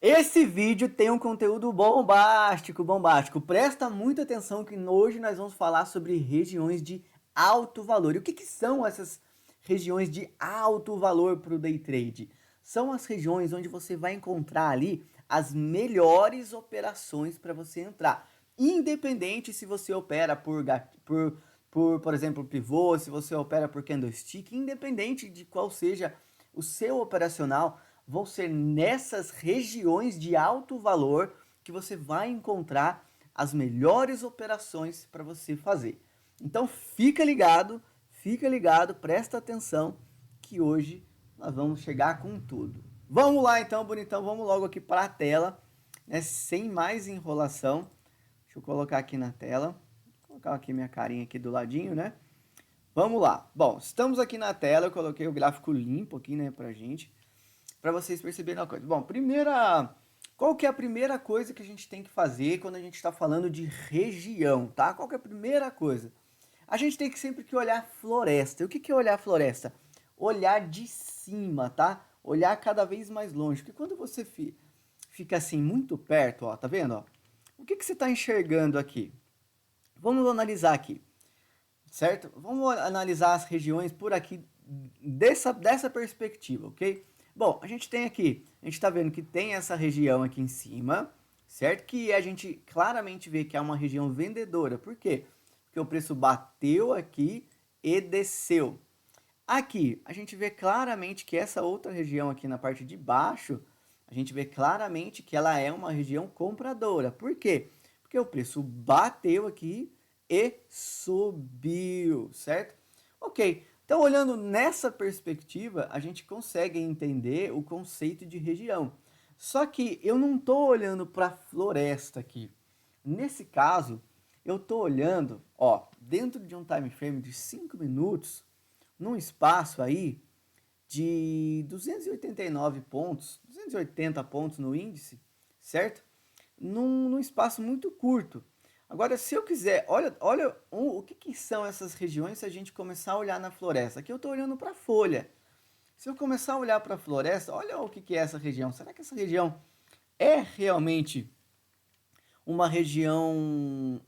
Esse vídeo tem um conteúdo bombástico, bombástico. Presta muita atenção que hoje nós vamos falar sobre regiões de alto valor. E o que são essas regiões de alto valor para o day trade? São as regiões onde você vai encontrar ali as melhores operações para você entrar. Independente se você opera por exemplo, pivô, se você opera por candlestick, independente de qual seja o seu operacional, vão ser nessas regiões de alto valor que você vai encontrar as melhores operações para você fazer. Então fica ligado, presta atenção que hoje nós vamos chegar com tudo. Vamos lá então, bonitão, vamos logo aqui para a tela, né, sem mais enrolação. Deixa eu colocar aqui na tela, vou colocar aqui minha carinha aqui do ladinho, né? Vamos lá. Bom, estamos aqui na tela, eu coloquei o gráfico limpo aqui, né, pra gente, para vocês perceberem uma coisa. Bom, qual que é a primeira coisa que a gente tem que fazer quando a gente está falando de região, tá? Qual que é a primeira coisa? A gente tem que sempre que olhar a floresta. E o que é olhar a floresta? Olhar de cima, tá? Olhar cada vez mais longe. Porque quando você fica assim muito perto, ó, tá vendo? Ó? O que você está enxergando aqui? Vamos analisar aqui, certo? Vamos analisar as regiões por aqui dessa perspectiva, ok? Bom, a gente está vendo que tem essa região aqui em cima, certo? Que a gente claramente vê que é uma região vendedora. Por quê? Porque o preço bateu aqui e desceu. Aqui, a gente vê claramente que essa outra região aqui na parte de baixo, a gente vê claramente que ela é uma região compradora. Por quê? Porque o preço bateu aqui e subiu, certo? Ok, então olhando nessa perspectiva, a gente consegue entender o conceito de região. Só que eu não estou olhando para a floresta aqui. Nesse caso, eu estou olhando, ó, dentro de um time frame de 5 minutos, num espaço aí de 289 pontos, 280 pontos no índice, certo? Num espaço muito curto. Agora, se eu quiser, olha o que são essas regiões se a gente começar a olhar na floresta. Aqui eu estou olhando para a folha. Se eu começar a olhar para a floresta, olha o que é essa região. Será que essa região é realmente uma região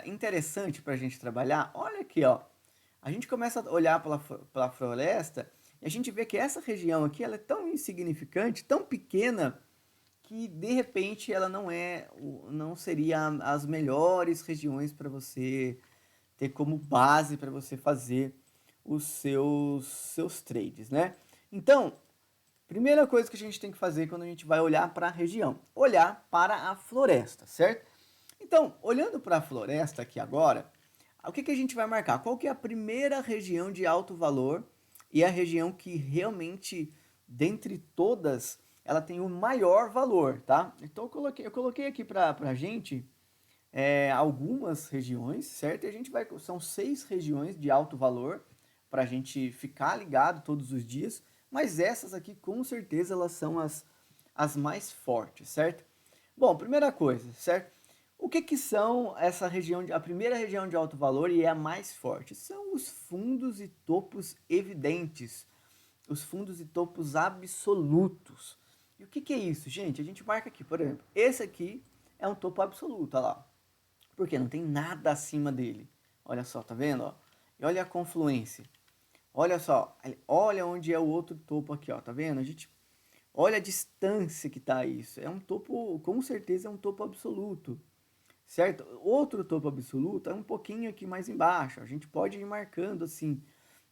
interessante para a gente trabalhar? Olha aqui, ó. A gente começa a olhar pela floresta e a gente vê que essa região aqui ela é tão insignificante, tão pequena, que de repente ela não seria as melhores regiões para você ter como base para você fazer os seus trades, né? Então, primeira coisa que a gente tem que fazer quando a gente vai olhar para a região, olhar para a floresta, certo? Então, olhando para a floresta aqui agora, o que a gente vai marcar? Qual que é a primeira região de alto valor e a região que realmente, dentre todas, ela tem o maior valor, tá? Então eu coloquei aqui para a gente algumas regiões, certo? E a gente são 6 regiões de alto valor para a gente ficar ligado todos os dias, mas essas aqui com certeza elas são as mais fortes, certo? Bom, primeira coisa, certo? O que são a primeira região de alto valor e é a mais forte? São os fundos e topos evidentes, os fundos e topos absolutos. E o que é isso, gente? A gente marca aqui, por exemplo, esse aqui é um topo absoluto, olha lá. Porque não tem nada acima dele. Olha só, tá vendo? Ó? E olha a confluência. Olha só, olha onde é o outro topo aqui, ó, tá vendo? A gente olha a distância que tá isso. É um topo, com certeza é um topo absoluto, certo? Outro topo absoluto é um pouquinho aqui mais embaixo. A gente pode ir marcando assim,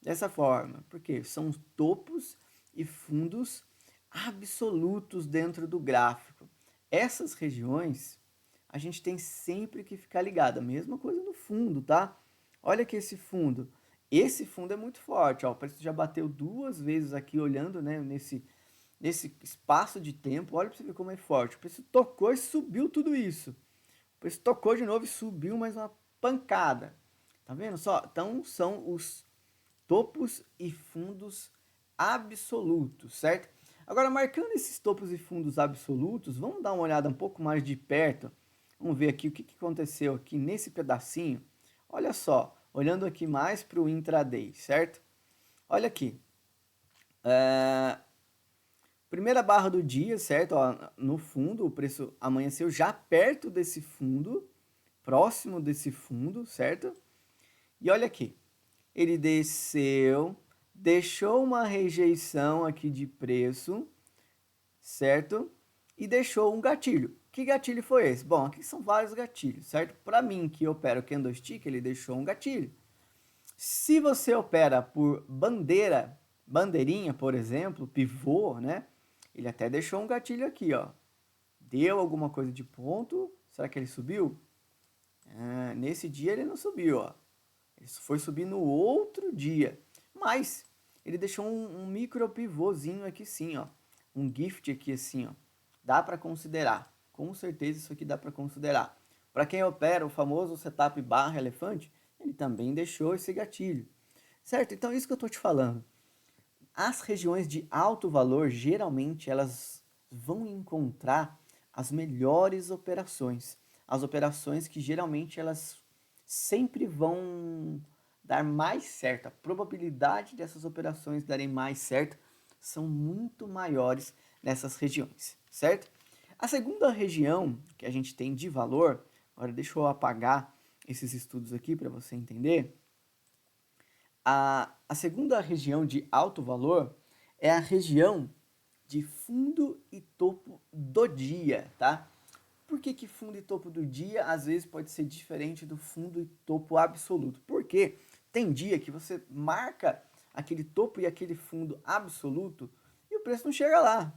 dessa forma, porque são topos e fundos absolutos dentro do gráfico. Essas regiões a gente tem sempre que ficar ligado. A mesma coisa no fundo, tá? Olha aqui esse fundo. Esse fundo é muito forte, ó. O preço já bateu 2 vezes aqui olhando, né, nesse espaço de tempo. Olha para você ver como é forte. O preço tocou e subiu tudo isso. O preço tocou de novo e subiu mais uma pancada. Tá vendo só? Então são os topos e fundos absolutos, certo? Agora, marcando esses topos e fundos absolutos, vamos dar uma olhada um pouco mais de perto. Vamos ver aqui o que aconteceu aqui nesse pedacinho. Olha só, olhando aqui mais para o intraday, certo? Olha aqui. Primeira barra do dia, certo? Ó, no fundo, o preço amanheceu já perto desse fundo, próximo desse fundo, certo? E olha aqui, ele desceu, deixou uma rejeição aqui de preço, certo? E deixou um gatilho. Que gatilho foi esse? Bom, aqui são vários gatilhos, certo? Para mim, que opera o candlestick, ele deixou um gatilho. Se você opera por bandeirinha, por exemplo, pivô, né? Ele até deixou um gatilho aqui, ó. Deu alguma coisa de ponto. Será que ele subiu? Ah, nesse dia ele não subiu, ó. Ele foi subir no outro dia. Mas ele deixou um micro pivôzinho aqui sim, ó. Um gift aqui assim, ó. Dá para considerar. Com certeza isso aqui dá para considerar. Para quem opera o famoso setup barra elefante, ele também deixou esse gatilho. Certo? Então isso que eu estou te falando. As regiões de alto valor, geralmente, elas vão encontrar as melhores operações. As operações que geralmente elas sempre vão dar mais certo. A probabilidade dessas operações darem mais certo são muito maiores nessas regiões, certo? A segunda região que a gente tem de valor, agora deixa eu apagar esses estudos aqui para você entender. A segunda região de alto valor é a região de fundo e topo do dia, tá? Por que fundo e topo do dia às vezes pode ser diferente do fundo e topo absoluto? Porque tem dia que você marca aquele topo e aquele fundo absoluto e o preço não chega lá.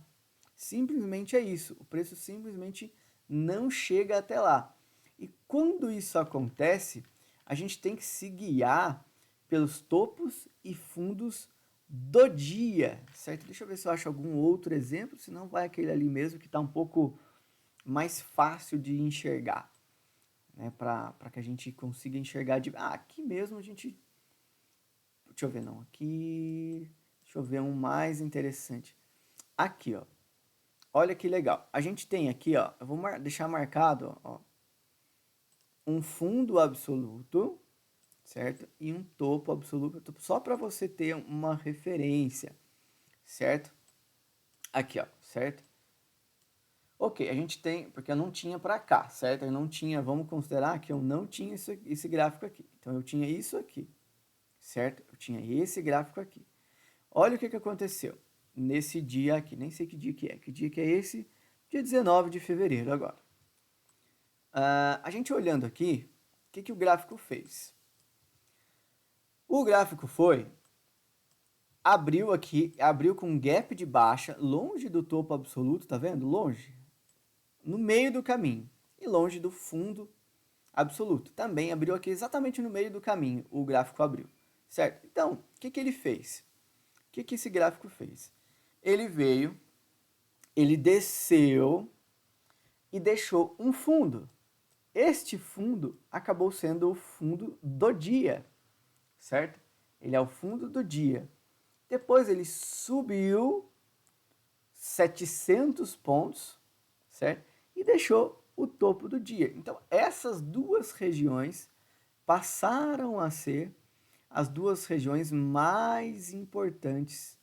Simplesmente é isso. O preço simplesmente não chega até lá. E quando isso acontece, a gente tem que se guiar pelos topos e fundos do dia, certo? Deixa eu ver se eu acho algum outro exemplo, senão vai aquele ali mesmo que está um pouco mais fácil de enxergar, né? Para que a gente consiga enxergar de... Ah, aqui mesmo a gente... Deixa eu ver, não. Aqui... Deixa eu ver um mais interessante. Aqui, ó. Olha que legal. A gente tem aqui, ó. Eu vou deixar marcado, ó. Um fundo absoluto, certo? E um topo absoluto, só para você ter uma referência, certo? Aqui, ó, certo? Ok, a gente tem, porque eu não tinha para cá, certo? Eu não tinha, vamos considerar que eu não tinha esse gráfico aqui. Então, eu tinha isso aqui, certo? Eu tinha esse gráfico aqui. Olha o que aconteceu nesse dia aqui, nem sei que dia que é esse? Dia 19 de fevereiro agora. A gente olhando aqui, o que o gráfico fez? O gráfico abriu aqui, abriu com um gap de baixa, longe do topo absoluto, tá vendo? Longe. No meio do caminho. E longe do fundo absoluto. Também abriu aqui exatamente no meio do caminho, o gráfico abriu. Certo? Então, o que ele fez? O que esse gráfico fez? Ele veio, ele desceu e deixou um fundo. Este fundo acabou sendo o fundo do dia, certo? Ele é o fundo do dia. Depois ele subiu 700 pontos, certo? E deixou o topo do dia. Então, essas duas regiões passaram a ser as duas regiões mais importantes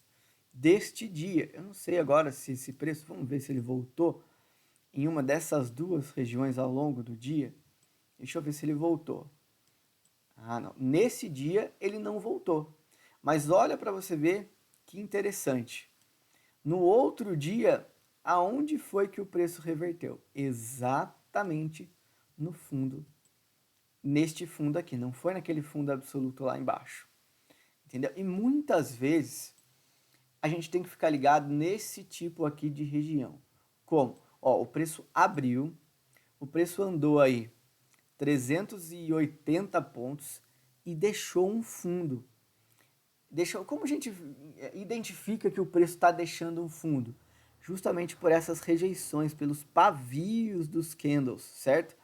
deste dia. Eu não sei agora se esse preço, vamos ver se ele voltou em uma dessas duas regiões ao longo do dia. Deixa eu ver se ele voltou. Ah, não. Nesse dia ele não voltou. Mas olha para você ver que interessante. No outro dia, aonde foi que o preço reverteu? Exatamente no fundo, neste fundo aqui, não foi naquele fundo absoluto lá embaixo. Entendeu? E muitas vezes a gente tem que ficar ligado nesse tipo aqui de região. Como? Ó, o preço abriu, o preço andou aí 380 pontos e deixou um fundo. Como a gente identifica que o preço está deixando um fundo? Justamente por essas rejeições, pelos pavios dos candles, certo?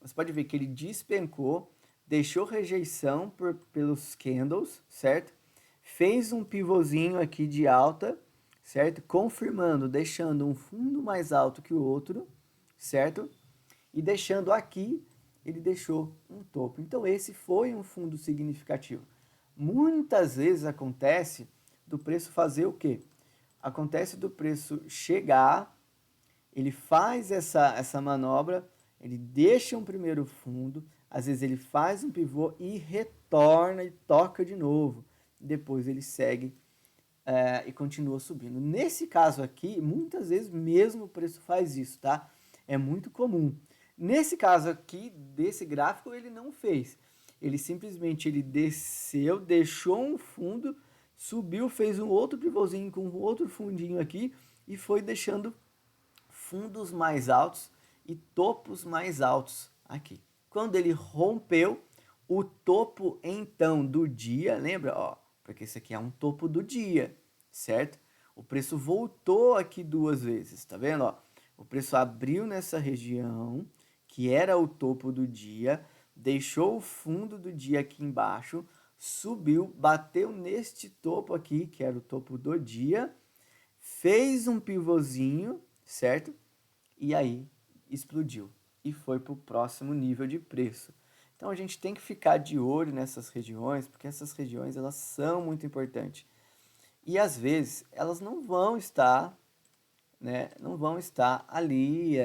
Você pode ver que ele despencou, deixou rejeição pelos candles, certo? Fez um pivôzinho aqui de alta, certo? Confirmando, deixando um fundo mais alto que o outro, certo? E deixando aqui, ele deixou um topo. Então, esse foi um fundo significativo. Muitas vezes acontece do preço fazer o quê? acontece do preço chegar, ele faz essa manobra, ele deixa um primeiro fundo, às vezes ele faz um pivô e retorna e toca de novo. Depois ele segue e continua subindo. Nesse caso aqui, muitas vezes mesmo o preço faz isso, tá? É muito comum. Nesse caso aqui, desse gráfico, ele não fez. Ele simplesmente desceu, deixou um fundo, subiu, fez um outro pivôzinho com outro fundinho aqui e foi deixando fundos mais altos e topos mais altos aqui. Quando ele rompeu o topo então do dia, lembra? Ó, porque isso aqui é um topo do dia, certo? O preço voltou aqui duas vezes, tá vendo? Ó, o preço abriu nessa região, que era o topo do dia, deixou o fundo do dia aqui embaixo, subiu, bateu neste topo aqui, que era o topo do dia, fez um pivôzinho, certo? E aí explodiu e foi para o próximo nível de preço. Então a gente tem que ficar de olho nessas regiões, porque essas regiões elas são muito importantes. E às vezes elas não vão estar, né, não vão estar ali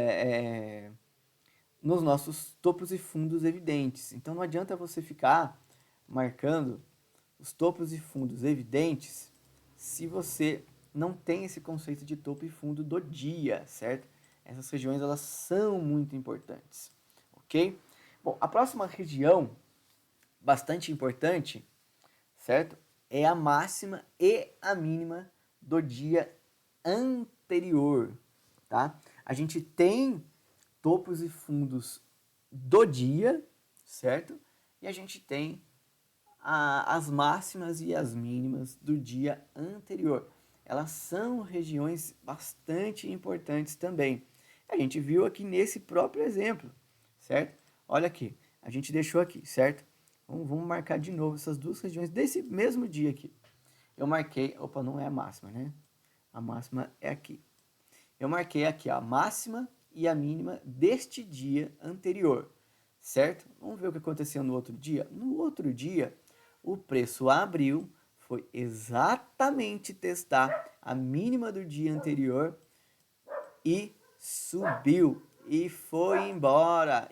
nos nossos topos e fundos evidentes. Então não adianta você ficar marcando os topos e fundos evidentes se você não tem esse conceito de topo e fundo do dia, certo? Essas regiões elas são muito importantes, ok? Bom, a próxima região bastante importante, certo? É a máxima e a mínima do dia anterior, tá? A gente tem topos e fundos do dia, certo? E a gente tem as máximas e as mínimas do dia anterior. Elas são regiões bastante importantes também. A gente viu aqui nesse próprio exemplo, certo? Olha aqui, a gente deixou aqui, certo? Vamos marcar de novo essas duas regiões desse mesmo dia aqui. Eu marquei, opa, não é a máxima, né? A máxima é aqui. Eu marquei aqui a máxima e a mínima deste dia anterior, certo? Vamos ver o que aconteceu no outro dia? No outro dia, o preço abriu, foi exatamente testar a mínima do dia anterior e subiu e foi embora,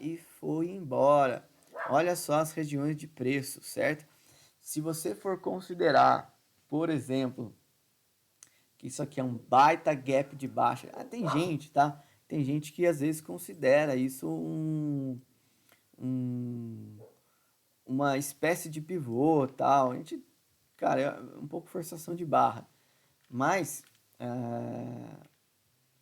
Olha só as regiões de preço, certo? Se você for considerar, por exemplo, que isso aqui é um baita gap de baixa, tem gente, tá? Tem gente que às vezes considera isso um uma espécie de pivô, tal. A gente, cara, é um pouco forçação de barra. Mas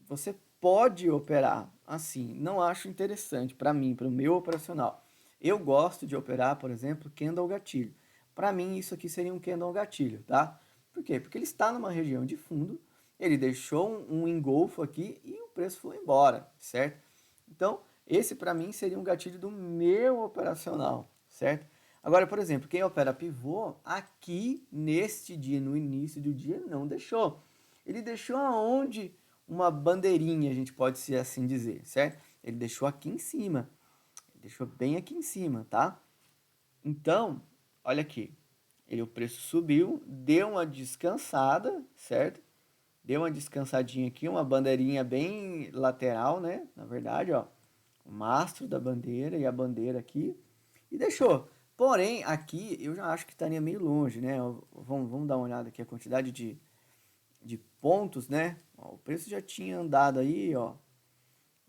você pode operar assim. Não acho interessante para mim, para o meu operacional. Eu gosto de operar, por exemplo, candle gatilho. Para mim, isso aqui seria um candle gatilho, tá? Por quê? Porque ele está numa região de fundo, ele deixou um engolfo aqui e o preço foi embora, certo? Então, esse para mim seria um gatilho do meu operacional, certo? Agora, por exemplo, quem opera pivô, aqui neste dia, no início do dia, não deixou. Ele deixou aonde uma bandeirinha, a gente pode ser assim dizer, certo? Ele deixou aqui em cima. Ele deixou bem aqui em cima, tá? Então, olha aqui. O preço subiu, deu uma descansada, certo? Deu uma descansadinha aqui, uma bandeirinha bem lateral, né? Na verdade, ó. O mastro da bandeira e a bandeira aqui. E deixou. Porém, aqui eu já acho que estaria meio longe, né? Vamos dar uma olhada aqui a quantidade de pontos, né? Ó, o preço já tinha andado aí, ó.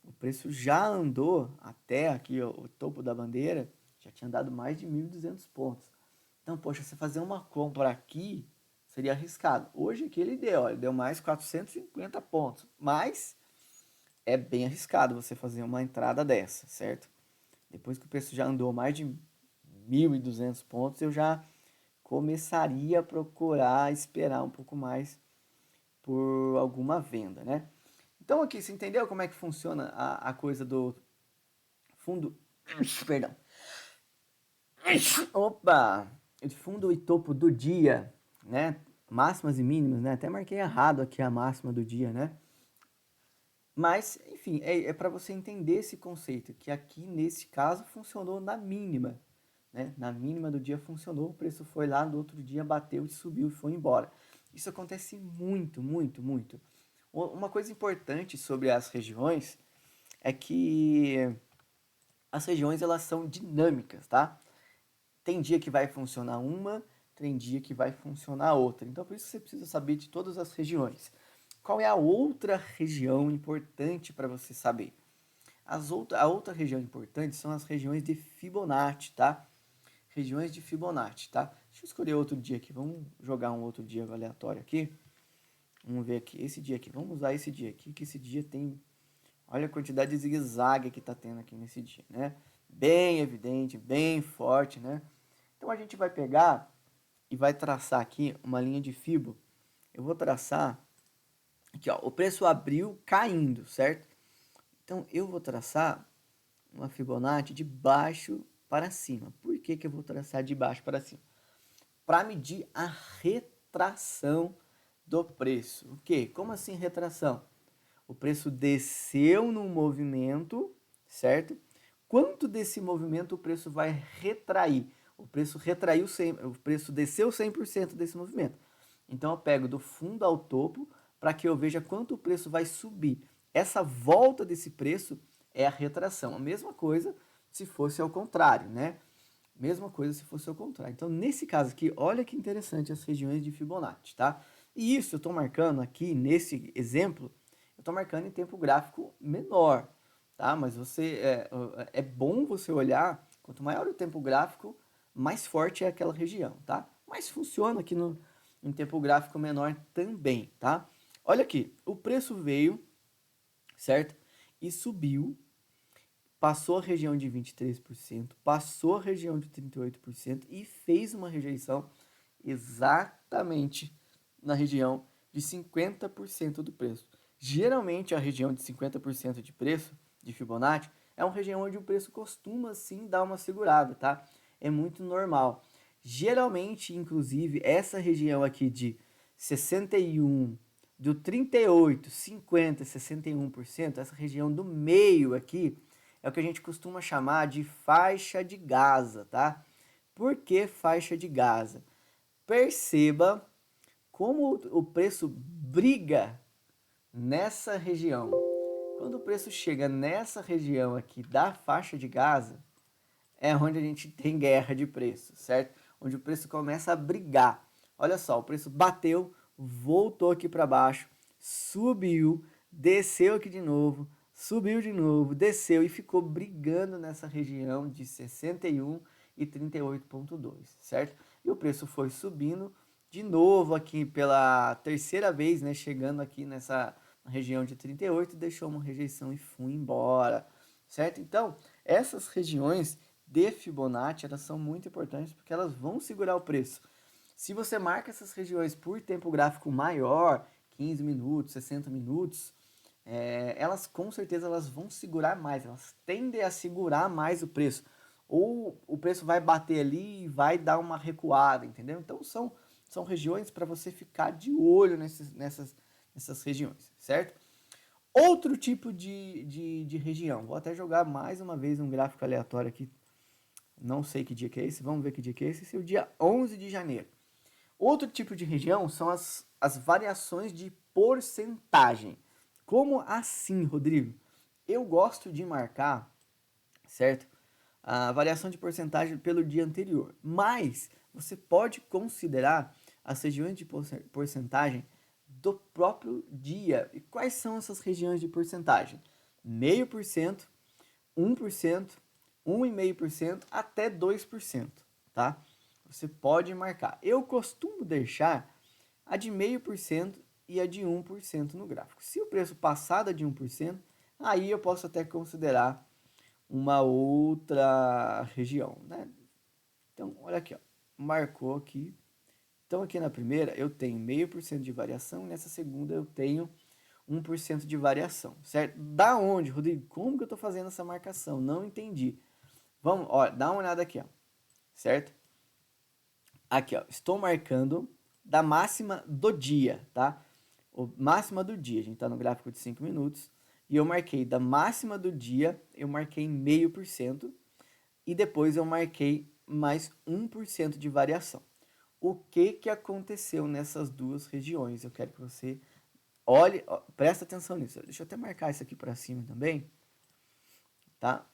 O preço já andou até aqui, ó, o topo da bandeira, já tinha dado mais de 1.200 pontos. Então, poxa, você fazer uma compra aqui seria arriscado. Hoje aqui ele deu mais 450 pontos, mas é bem arriscado você fazer uma entrada dessa, certo? Depois que o preço já andou mais de 1.200 pontos, eu já começaria a procurar esperar um pouco mais por alguma venda, né? Então aqui, você entendeu como é que funciona a coisa do fundo... Perdão. Opa! Fundo e topo do dia, né? Máximas e mínimas, né? Até marquei errado aqui a máxima do dia, né? Mas, enfim, é para você entender esse conceito, que aqui nesse caso funcionou na mínima, né? Na mínima do dia funcionou, o preço foi lá, no outro dia bateu e subiu e foi embora. Isso acontece muito, muito, muito. Uma coisa importante sobre as regiões é que as regiões elas são dinâmicas, tá? Tem dia que vai funcionar uma, tem dia que vai funcionar outra. Então, por isso que você precisa saber de todas as regiões. Qual é a outra região importante para você saber? A outra região importante são as regiões de Fibonacci, tá? Regiões de Fibonacci, tá? Deixa eu escolher outro dia aqui. Vamos jogar um outro dia aleatório aqui. Vamos ver aqui. Esse dia aqui. Vamos usar esse dia aqui, que esse dia tem... Olha a quantidade de zigue-zague que tá tendo aqui nesse dia, né? Bem evidente, bem forte, né? Então a gente vai pegar e vai traçar aqui uma linha de Fibo. Eu vou traçar aqui, ó, o preço abriu caindo, certo? Então eu vou traçar uma Fibonacci de baixo para cima. Por que que eu vou traçar de baixo para cima? Para medir a retração do preço. O quê? Como assim retração? O preço desceu no movimento, certo? Quanto desse movimento o preço vai retrair? O preço retraiu o preço desceu 100% desse movimento. Então eu pego do fundo ao topo para que eu veja quanto o preço vai subir. Essa volta desse preço é a retração. A mesma coisa se fosse ao contrário, né? Mesma coisa se fosse ao contrário. Então, nesse caso aqui, olha que interessante as regiões de Fibonacci, tá? E isso eu estou marcando aqui, nesse exemplo, eu estou marcando em tempo gráfico menor, tá? Mas é bom você olhar, quanto maior o tempo gráfico, mais forte é aquela região, tá? Mas funciona aqui em tempo gráfico menor também, tá? Olha aqui, o preço veio, certo? E subiu, passou a região de 23%, passou a região de 38% e fez uma rejeição exatamente na região de 50% do preço. Geralmente a região de 50% de preço de Fibonacci é uma região onde o preço costuma sim dar uma segurada, tá? É muito normal. Geralmente, inclusive, essa região aqui de 61, do 38, 50, 61%, essa região do meio aqui, é o que a gente costuma chamar de faixa de Gaza, tá? Por que faixa de Gaza? Perceba como o preço briga nessa região. Quando o preço chega nessa região aqui da faixa de Gaza, é onde a gente tem guerra de preço, certo? Onde o preço começa a brigar. Olha só, o preço bateu, voltou aqui para baixo, subiu, desceu aqui de novo, subiu de novo, desceu e ficou brigando nessa região de 61 e 38,2, certo? E o preço foi subindo de novo aqui pela terceira vez, né, chegando aqui nessa região de 38, deixou uma rejeição e foi embora, certo? Então, essas regiões de Fibonacci, elas são muito importantes porque elas vão segurar o preço. Se você marca essas regiões por tempo gráfico maior, 15 minutos, 60 minutos, elas com certeza elas vão segurar mais, elas tendem a segurar mais o preço. Ou o preço vai bater ali e vai dar uma recuada, entendeu? Então são regiões para você ficar de olho nessas regiões, certo? Outro tipo de região, vou até jogar mais uma vez um gráfico aleatório aqui, não sei que dia que é esse, vamos ver que dia que é esse, esse é o dia 11 de janeiro. Outro tipo de região são as variações de porcentagem. Como assim, Rodrigo? Eu gosto de marcar, certo? A variação de porcentagem pelo dia anterior, mas você pode considerar as regiões de porcentagem do próprio dia. E quais são essas regiões de porcentagem? 0,5%, 1%, 1,5% até 2%, tá? Você pode marcar. Eu costumo deixar a de 0,5% e a de 1% no gráfico. Se o preço passar da de 1%, aí eu posso até considerar uma outra região, né? Então, olha aqui, ó, marcou aqui. Então, aqui na primeira eu tenho 0,5% de variação, e nessa segunda eu tenho 1% de variação, certo? Da onde, Rodrigo? Como que eu estou fazendo essa marcação? Não entendi. Vamos, ó, dá uma olhada aqui, ó, certo? Aqui, ó, estou marcando da máxima do dia, tá? O máxima do dia, a gente tá no gráfico de 5 minutos, e eu marquei da máxima do dia, eu marquei 0,5%, e depois eu marquei mais 1% de variação. o que aconteceu nessas duas regiões. Eu quero que você olhe, ó, presta atenção nisso. Deixa eu até marcar isso aqui para cima também, tá?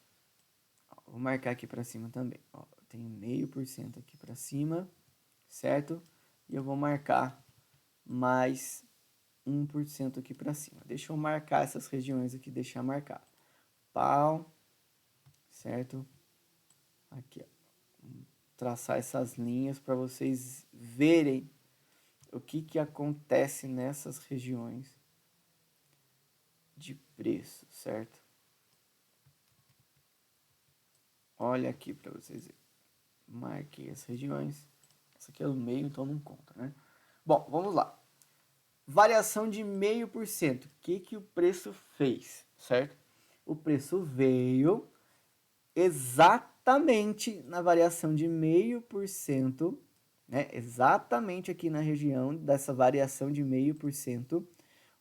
Vou marcar aqui para cima também. Ó, eu tenho 0,5% aqui para cima, certo? E eu vou marcar mais 1% aqui para cima. Deixa eu marcar essas regiões aqui, deixar marcado. Pau, certo? Aqui, ó. Traçar essas linhas para vocês verem o que acontece nessas regiões de preço, certo? Olha aqui para vocês verem. Marquei as regiões. Essa aqui é o meio, então não conta, né? Bom, vamos lá. Variação de 0,5%. O que o preço fez, certo? O preço veio exatamente na variação de 0,5%, né? Exatamente aqui na região dessa variação de 0,5%,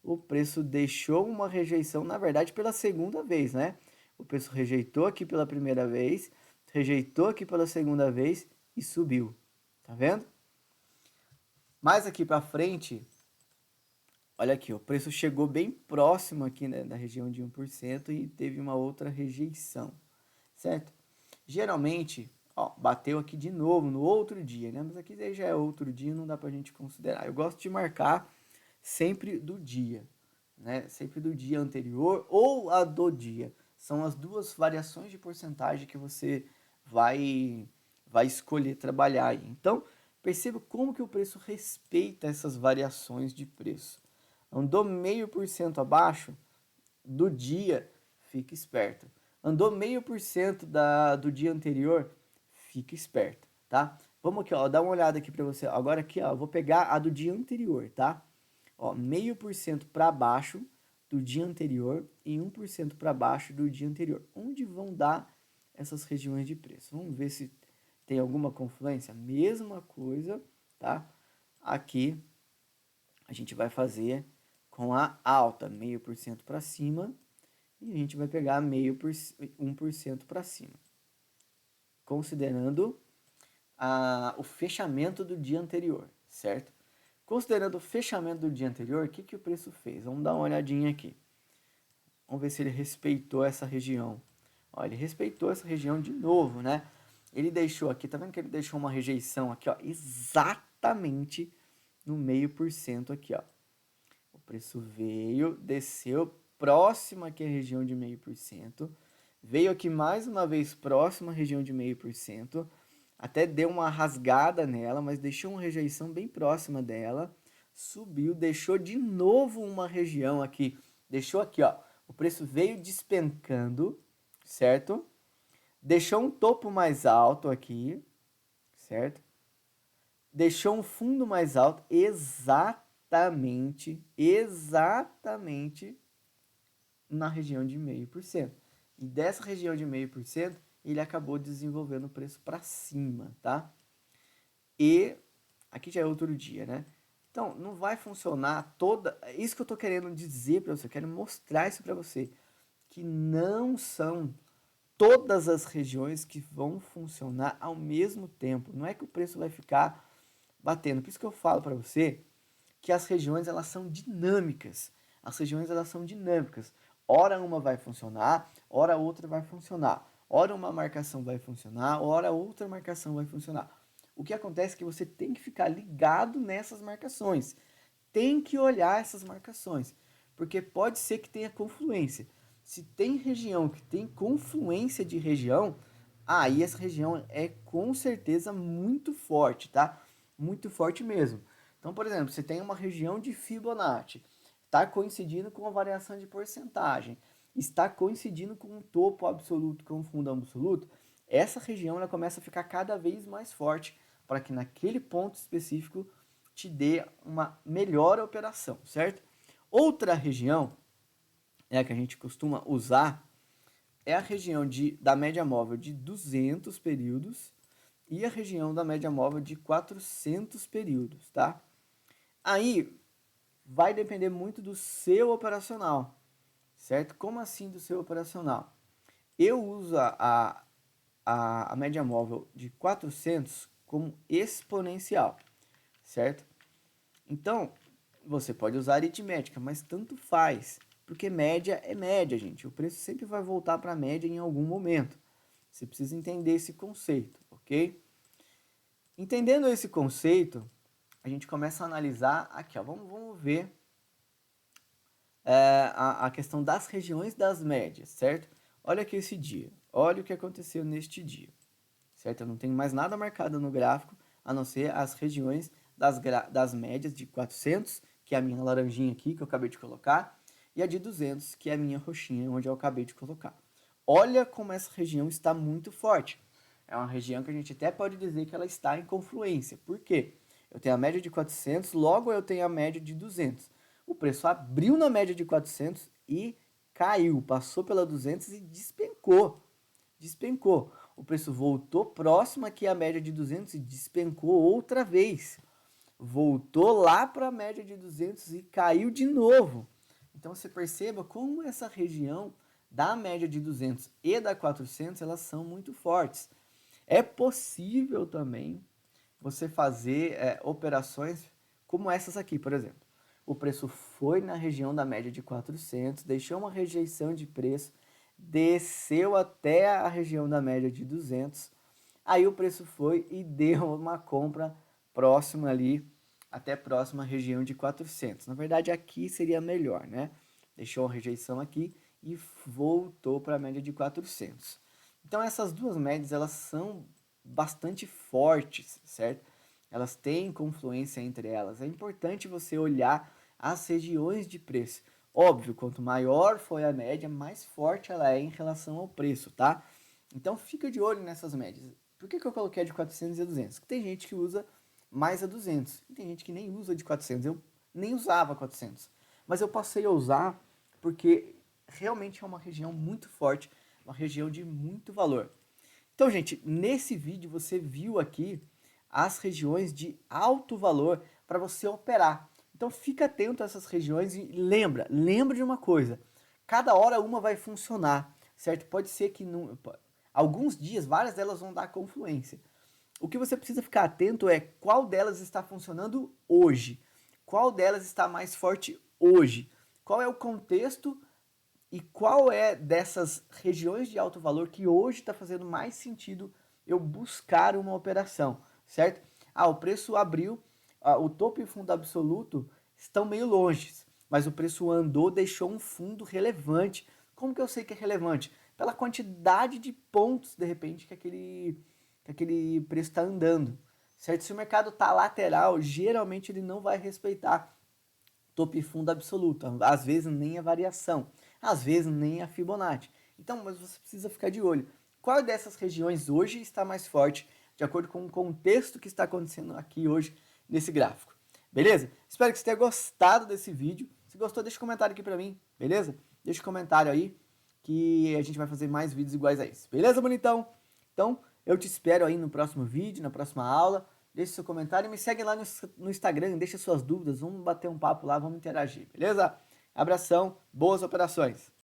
o preço deixou uma rejeição, na verdade, pela segunda vez, né? O preço rejeitou aqui pela primeira vez, rejeitou aqui pela segunda vez e subiu. Tá vendo? Mais aqui para frente, olha aqui, o preço chegou bem próximo aqui, né, da região de 1% e teve uma outra rejeição, certo? Geralmente, ó, bateu aqui de novo no outro dia, né? Mas aqui já é outro dia, não dá pra gente considerar. Eu gosto de marcar sempre do dia, né? Sempre do dia anterior ou a do dia. São as duas variações de porcentagem que você vai escolher trabalhar aí. Então, perceba como que o preço respeita essas variações de preço. Andou 0,5% abaixo do dia, fica esperto. Andou 0,5% do dia anterior, fica esperto, tá? Vamos aqui, ó, dar uma olhada aqui para você. Agora aqui, ó, eu vou pegar a do dia anterior, tá? Ó, 0,5% para baixo do dia anterior e 1% para baixo do dia anterior. Onde vão dar essas regiões de preço? Vamos ver se tem alguma confluência. Mesma coisa, tá? Aqui a gente vai fazer com a alta, 0,5% para cima, e a gente vai pegar 1% para cima, considerando o fechamento do dia anterior, certo? Considerando o fechamento do dia anterior, o que o preço fez? Vamos dar uma olhadinha aqui. Vamos ver se ele respeitou essa região. Ó, ele respeitou essa região de novo, né? Ele deixou aqui, tá vendo que ele deixou uma rejeição aqui, ó, exatamente no 0,5% aqui, ó. O preço veio, desceu próximo aqui à região de 0,5%, veio aqui mais uma vez próximo à região de 0,5%, até deu uma rasgada nela, mas deixou uma rejeição bem próxima dela, subiu, deixou de novo uma região aqui, deixou aqui, ó, o preço veio despencando, certo? Deixou um topo mais alto aqui, certo? Deixou um fundo mais alto, exatamente na região de 0,5%. E dessa região de 0,5%, ele acabou desenvolvendo o preço para cima, tá? E aqui já é outro dia, né? Então, não vai funcionar toda... Isso que eu tô querendo dizer para você, eu quero mostrar isso para você, que não são todas as regiões que vão funcionar ao mesmo tempo. Não é que o preço vai ficar batendo. Por isso que eu falo para você que as regiões elas são dinâmicas. As regiões elas são dinâmicas. Ora uma vai funcionar, ora outra vai funcionar. Ora uma marcação vai funcionar, ora outra marcação vai funcionar. O que acontece é que você tem que ficar ligado nessas marcações. Tem que olhar essas marcações, porque pode ser que tenha confluência. Se tem região que tem confluência de região, aí essa região é com certeza muito forte, tá? Muito forte mesmo. Então, por exemplo, você tem uma região de Fibonacci, está coincidindo com a variação de porcentagem, está coincidindo com um topo absoluto, com um fundo absoluto, essa região ela começa a ficar cada vez mais forte para que naquele ponto específico te dê uma melhor operação, certo? Outra região que a gente costuma usar é a região da média móvel de 200 períodos e a região da média móvel de 400 períodos, tá? Aí vai depender muito do seu operacional, certo? Como assim do seu operacional? Eu uso a média móvel de 400 como exponencial. certo? Então, você pode usar aritmética, mas tanto faz, porque média é média, gente. O preço sempre vai voltar para a média em algum momento. Você precisa entender esse conceito, ok? Entendendo esse conceito, a gente começa a analisar aqui, ó, vamos ver a questão das regiões das médias, certo? Olha aqui esse dia, olha o que aconteceu neste dia, certo? Eu não tenho mais nada marcado no gráfico, a não ser as regiões das médias de 400, que é a minha laranjinha aqui, que eu acabei de colocar, e a de 200, que é a minha roxinha, onde eu acabei de colocar. Olha como essa região está muito forte. É uma região que a gente até pode dizer que ela está em confluência. Por quê? Eu tenho a média de 400, logo eu tenho a média de 200. O preço abriu na média de 400 e caiu, passou pela 200 e despencou. Despencou. O preço voltou próximo aqui à média de 200 e despencou outra vez. Voltou lá para a média de 200 e caiu de novo. Então você perceba como essa região da média de 200 e da 400, elas são muito fortes. É possível também você fazer operações como essas aqui, por exemplo. O preço foi na região da média de 400, deixou uma rejeição de preço, desceu até a região da média de 200, aí o preço foi e deu uma compra próxima ali, até próxima à região de 400. Na verdade, aqui seria melhor, né? Deixou uma rejeição aqui e voltou para a média de 400. Então, essas duas médias, elas são bastante fortes, certo? Elas têm confluência entre elas. É importante você olhar as regiões de preço. Óbvio, quanto maior foi a média, mais forte ela é em relação ao preço, tá? Então, fica de olho nessas médias. Por que eu coloquei a de 400 e a 200? Porque tem gente que usa mais a 200 e tem gente que nem usa de 400. Eu nem usava 400, mas eu passei a usar porque realmente é uma região muito forte, uma região de muito valor. Então, gente, nesse vídeo você viu aqui as regiões de alto valor para você operar. Então, fica atento a essas regiões e lembra de uma coisa, cada hora uma vai funcionar, certo? Pode ser que alguns dias, várias delas vão dar confluência. O que você precisa ficar atento é qual delas está funcionando hoje, qual delas está mais forte hoje, qual é o contexto e qual é dessas regiões de alto valor que hoje está fazendo mais sentido eu buscar uma operação, certo? O preço abriu, o topo e o fundo absoluto estão meio longe, mas o preço andou, deixou um fundo relevante. Como que eu sei que é relevante? Pela quantidade de pontos, de repente, que aquele preço está andando, certo? Se o mercado está lateral, geralmente ele não vai respeitar topo e fundo absoluto, às vezes nem a variação, às vezes nem a Fibonacci. Então, mas você precisa ficar de olho. Qual dessas regiões hoje está mais forte, de acordo com o contexto que está acontecendo aqui hoje nesse gráfico? Beleza? Espero que você tenha gostado desse vídeo. Se gostou, deixa um comentário aqui pra mim, beleza? Deixa um comentário aí que a gente vai fazer mais vídeos iguais a esse. Beleza, bonitão? Então, eu te espero aí no próximo vídeo, na próxima aula. Deixe seu comentário e me segue lá no Instagram, deixa suas dúvidas, vamos bater um papo lá, vamos interagir, beleza? Abração, boas operações!